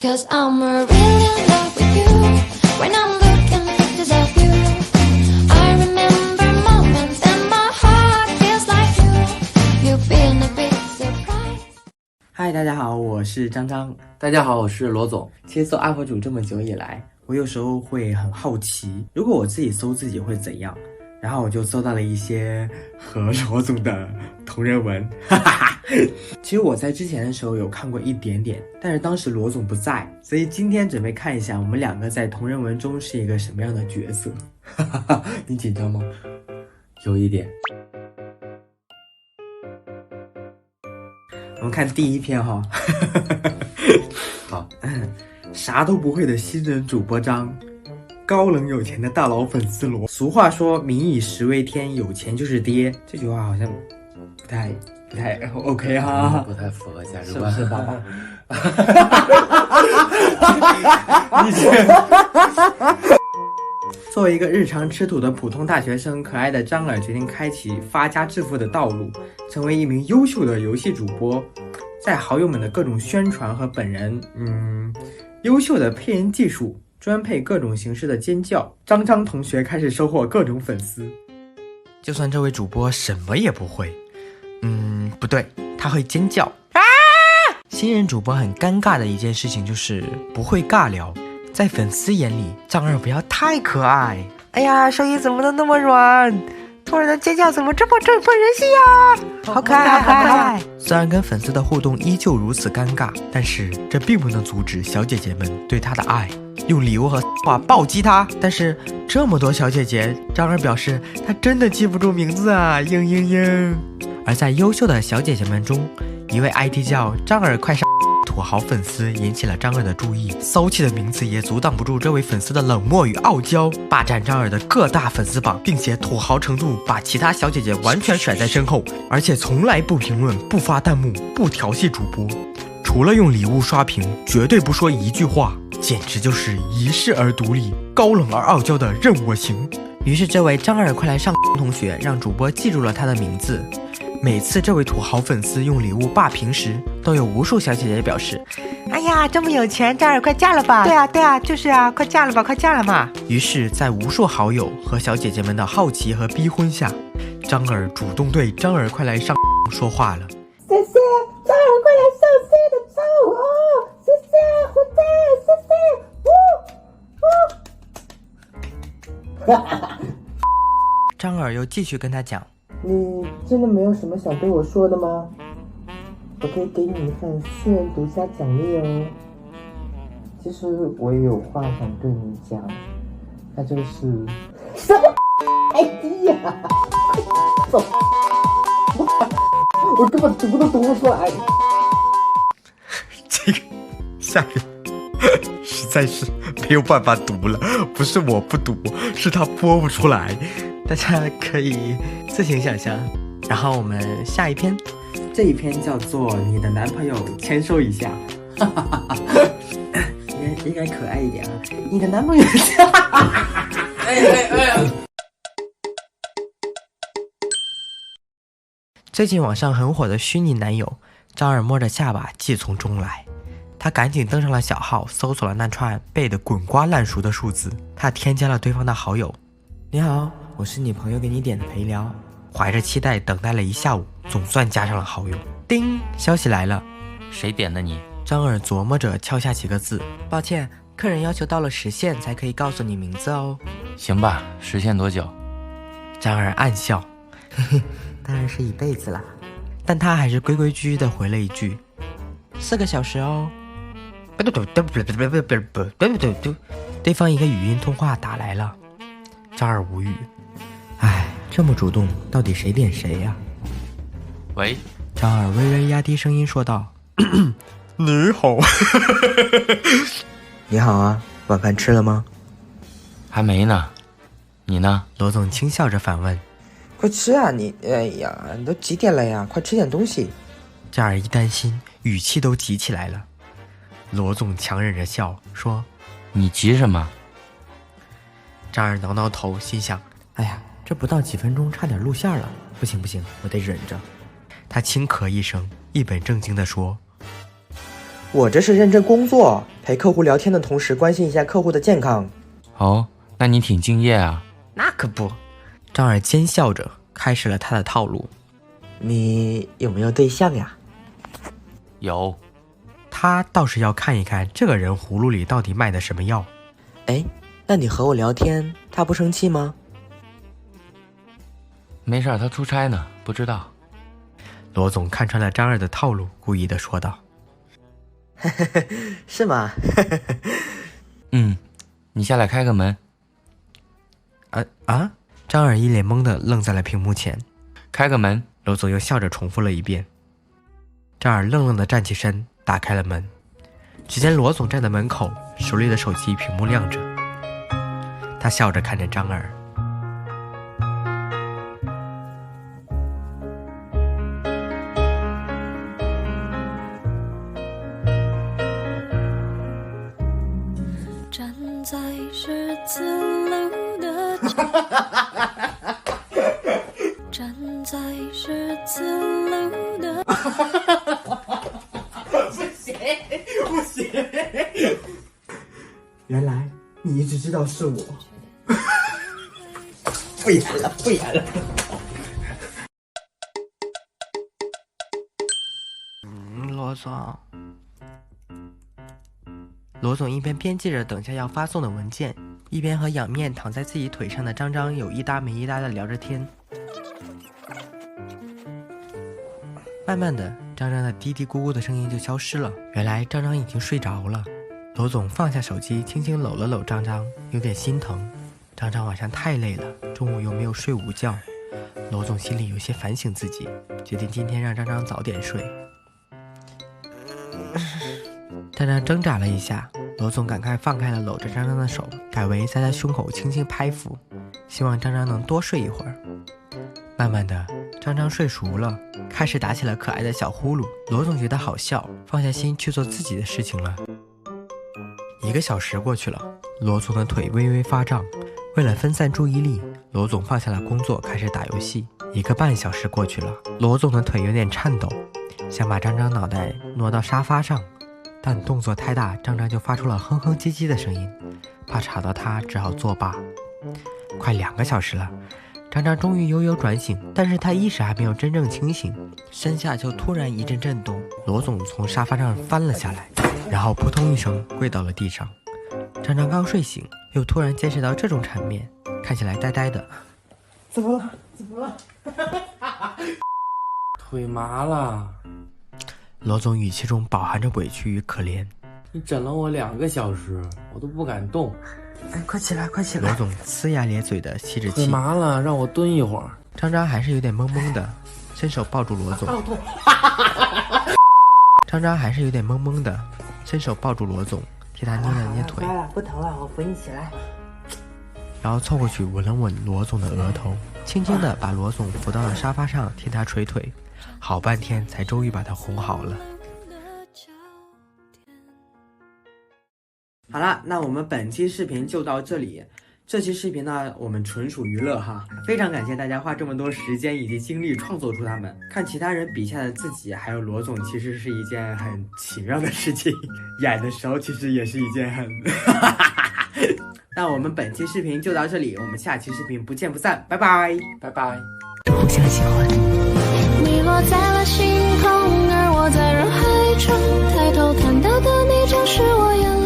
'Cause I'm really in love with you. When I'm looking at pictures of you, I remember moments and my heart feels like you. You've been a big surprise. 嗨，大家好，我是张张。大家好，我是罗总。其实做 UP 主这么久以来，我有时候会很好奇，如果我自己搜自己会怎样。然后我就搜到了一些和罗总的同人文，哈哈哈。其实我在之前的时候有看过一点点，但是当时罗总不在，所以今天准备看一下我们两个在同人文中是一个什么样的角色。哈哈哈，你紧张吗？有一点。我们看第一篇哈。好，啥都不会的新人主播张。高冷有钱的大佬粉丝罗。俗话说民以食为天，有钱就是爹，这句话好像不太 OK 哈，不太符合价值观，是爸爸。作为一个日常吃土的普通大学生，可爱的张耳决定开启发家致富的道路，成为一名优秀的游戏主播。在好友们的各种宣传和本人优秀的配音技术，专配各种形式的尖叫，张张同学开始收获各种粉丝。就算这位主播什么也不会，不对，他会尖叫啊！新人主播很尴尬的一件事情就是不会尬聊，在粉丝眼里，张二不要太可爱。哎呀，声音怎么能那么软？突然的尖叫怎么这么振奋人心呀？好可爱，好可爱！虽然跟粉丝的互动依旧如此尴尬，但是这并不能阻止小姐姐们对他的爱。用礼物和话暴击他，但是这么多小姐姐，张儿表示他真的记不住名字啊，嘤嘤嘤。而在优秀的小姐姐们中，一位 ID 叫张儿快上土豪粉丝引起了张儿的注意，骚气的名字也阻挡不住这位粉丝的冷漠与傲娇，霸占张儿的各大粉丝榜，并且土豪程度把其他小姐姐完全甩在身后，而且从来不评论、不发弹幕、不调戏主播，除了用礼物刷屏，绝对不说一句话。简直就是一世而独立、高冷而傲娇的任我行。于是这位张二快来上同学让主播记住了他的名字。每次这位土豪粉丝用礼物霸屏时，都有无数小姐姐表示：哎呀，这么有钱，张二快嫁了吧？对啊，就是啊，快嫁了吧，快嫁了嘛！于是，在无数好友和小姐姐们的好奇和逼婚下，张二主动对张二快来上说话了。谢谢，张二快来上 C 的招哦！谢谢，虎仔，谢谢，张二又继续跟他讲：你真的没有什么想对我说的吗？我可以给你一份私人独家奖励哦。其实我也有话想对你讲，那就是什么 ID 呀？走，我根本读都读不出来。这个下面实在是没有办法读了，不是我不读，是他播不出来，大家可以自行想象。然后我们下一篇，这一篇叫做你的男朋友签收一下，应该可爱一点啊，你的男朋友最近网上很火的虚拟男友，张二摸着下巴计从中来，他赶紧登上了小号，搜索了那串背得滚瓜烂熟的数字。他添加了对方的好友。你好，我是你朋友给你点的陪聊。怀着期待等待了一下午，总算加上了好友。叮，消息来了。谁点的你？张二琢磨着敲下几个字。抱歉，客人要求到了时限才可以告诉你名字哦。行吧，时限多久？张二暗笑，嘿嘿，当然是一辈子啦。但他还是规规矩矩地回了一句：4个小时哦。对方一个语音通话打来了，张二无语。唉，这么主动，到底谁点谁呀？喂，张二微微压低声音说道：你好。你好啊，晚饭吃了吗？还没呢。你呢？罗总轻笑着反问。快吃啊你！哎呀，都几点了呀？快吃点东西。张二一担心，语气都急起来了。罗总强忍着笑说：你急什么？张二挠挠头，心想：哎呀，这不到几分钟差点露馅了，不行不行，我得忍着。他轻咳一声，一本正经地说：我这是认真工作，陪客户聊天的同时关心一下客户的健康。哦，那你挺敬业啊。那可不。张耳奸笑着开始了他的套路。你有没有对象呀？有。他倒是要看一看这个人葫芦里到底卖的什么药。哎，那你和我聊天，他不生气吗？没事，他出差呢，不知道。罗总看穿了张二的套路，故意的说道：是吗？嗯，你下来开个门。张二一脸懵的愣在了屏幕前。开个门。罗总又笑着重复了一遍。张二愣愣的站起身，打开了门。只见罗总站在门口，手里的手机屏幕亮着。他笑着看着张二。站在十字路的站在十字路的不行！原来你一直知道是我。不演了，不演了。罗总一边编辑着等下要发送的文件，一边和仰面躺在自己腿上的张张有一搭没一搭的聊着天。慢慢的，张张的嘀嘀咕咕的声音就消失了。原来张张已经睡着了。罗总放下手机，轻轻搂了搂张张，有点心疼。张张晚上太累了，中午又没有睡午觉。罗总心里有些反省自己，决定今天让张张早点睡。张张挣扎了一下，罗总赶快放开了搂着张张的手，改为在他胸口轻轻拍抚，希望张张能多睡一会儿。慢慢的，张张睡熟了，开始打起了可爱的小呼噜。罗总觉得好笑，放下心去做自己的事情了。1个小时过去了，罗总的腿微微发胀。为了分散注意力，罗总放下了工作，开始打游戏。1个半小时过去了，罗总的腿有点颤抖，想把张张脑袋挪到沙发上，但动作太大，张张就发出了哼哼唧唧的声音，怕吵到他，只好作罢。快2个小时了，张张终于悠悠转醒，但是他意识还没有真正清醒，身下就突然一阵震动。罗总从沙发上翻了下来，然后扑通一声跪到了地上。张张刚睡醒，又突然见识到这种场面，看起来呆呆的。怎么了？怎么了？腿麻了。罗总语气中饱含着委屈与可怜。你整了我2个小时，我都不敢动。哎，快起来，快起来！罗总呲牙咧嘴的吸着气。腿麻了，让我蹲一会儿。张张还是有点懵懵的，伸手抱住罗总。张张还是有点懵懵的，伸手抱住罗总，替他捏了捏腿。不疼了，我扶你起来。然后凑过去吻了吻罗总的额头，轻轻地把罗总扶到了沙发上，替他捶腿，好半天才终于把他哄好了。好了，那我们本期视频就到这里。这期视频呢，我们纯属娱乐哈，非常感谢大家花这么多时间以及精力创作出它们。看其他人笔下的自己，还有罗总，其实是一件很奇妙的事情。演的时候其实也是一件很那我们本期视频就到这里，我们下期视频不见不散，拜拜，拜拜。互相喜欢。你落在了星空，而我在人海中，抬头看到的你，就是我眼